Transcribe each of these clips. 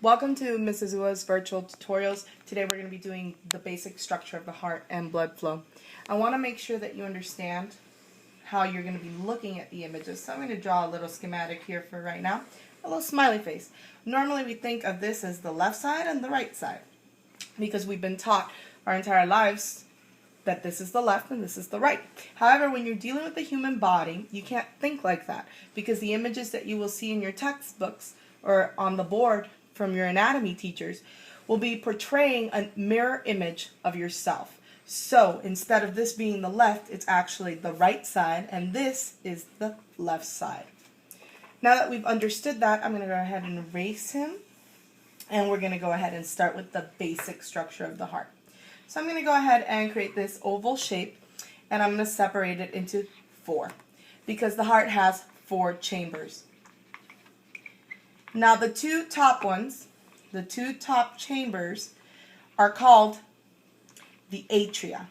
Welcome to Mrs. Ua's virtual tutorials. Today we're going to be doing the basic structure of the heart and blood flow. I want to make sure that you understand how you're going to be looking at the images. So I'm going to draw a little schematic here for right now. A little smiley face. Normally we think of this as the left side and the right side because we've been taught our entire lives that this is the left and this is the right. However, when you're dealing with the human body, you can't think like that because the images that you will see in your textbooks or on the board from your anatomy teachers will be portraying a mirror image of yourself. So instead of this being the left, it's actually the right side, and this is the left side. Now that we've understood that, I'm going to go ahead and erase him, and we're going to go ahead and start with the basic structure of the heart. So I'm going to go ahead and create this oval shape, and I'm going to separate it into 4 because the heart has 4 chambers. Now the two top ones, the 2 top chambers, are called the atria.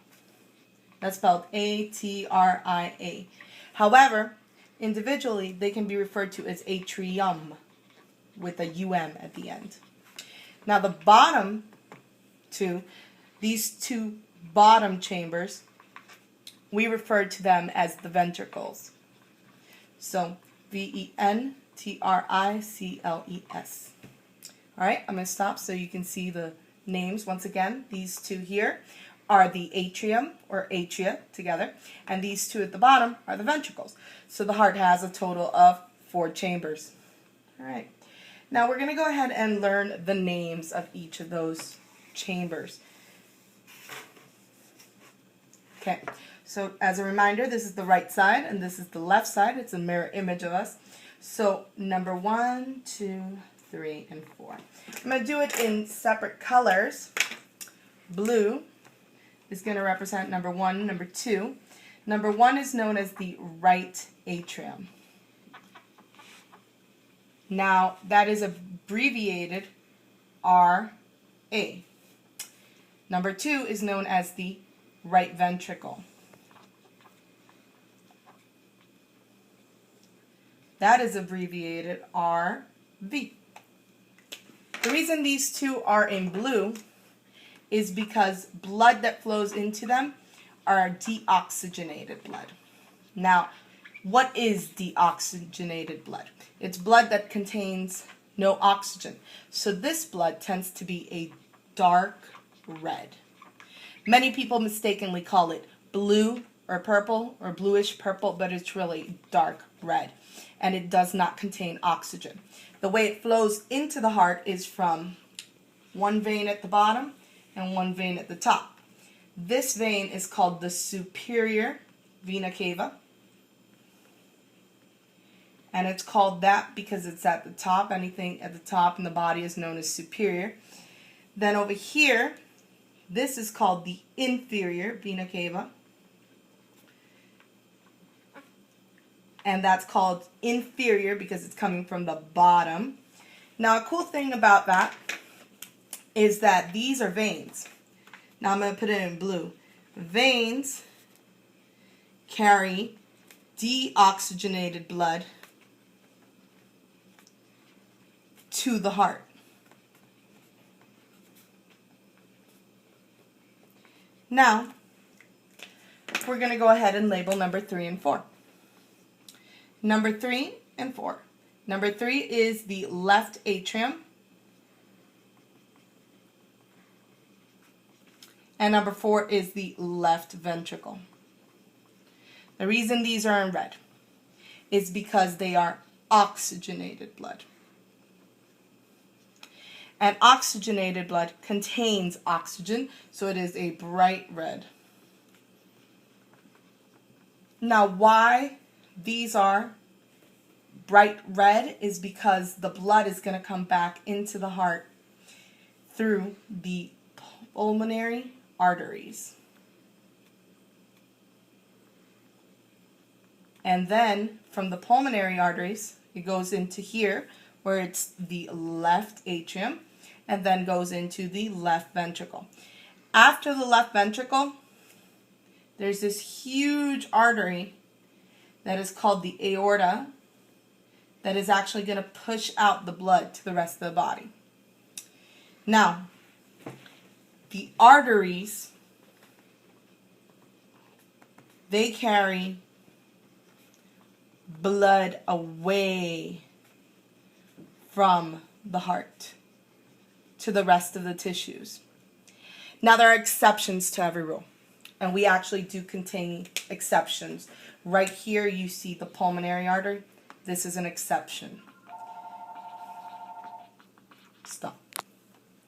That's spelled A-T-R-I-A. However, individually they can be referred to as atrium with a U-M at the end. Now the bottom 2, these 2 bottom chambers, we refer to them as the ventricles. So V-E-N T-R-I-C-L-E-S. Alright, I'm going to stop so you can see the names once again. These 2 here are the atrium or atria together, and these 2 at the bottom are the ventricles. So the heart has a total of 4 chambers. Alright, now we're going to go ahead and learn the names of each of those chambers. Okay, so as a reminder, this is the right side and this is the left side. It's a mirror image of us. So number 1, 2, 3, and 4. I'm going to do it in separate colors. Blue is going to represent number 1, number 2. Number 1 is known as the right atrium. Now that is abbreviated RA. Number 2 is known as the right ventricle. That is abbreviated RV. The reason these 2 are in blue is because blood that flows into them are deoxygenated blood. Now, what is deoxygenated blood? It's blood that contains no oxygen. So this blood tends to be a dark red. Many people mistakenly call it blue or purple or bluish purple, but it's really dark red. And it does not contain oxygen. The way it flows into the heart is from one vein at the bottom and one vein at the top. This vein is called the superior vena cava. And it's called that because it's at the top. Anything at the top in the body is known as superior. Then over here, this is called the inferior vena cava. And that's called inferior because it's coming from the bottom. Now a cool thing about that is that these are veins. Now I'm going to put it in blue. Veins carry deoxygenated blood to the heart. Now we're going to go ahead and label number 3 and 4. Number 3 and 4. Number 3 is the left atrium. And number 4 is the left ventricle. The reason these are in red is because they are oxygenated blood. And oxygenated blood contains oxygen, so it is a bright red. Now why these are bright red is because the blood is going to come back into the heart through the pulmonary arteries. And then from the pulmonary arteries, it goes into here where it's the left atrium and then goes into the left ventricle. After the left ventricle, there's this huge artery that is called the aorta that is actually going to push out the blood to the rest of the body. Now, the arteries, they carry blood away from the heart to the rest of the tissues. Now, there are exceptions to every rule, and we actually do contain exceptions. Right here, you see the pulmonary artery. This is an exception. Stop.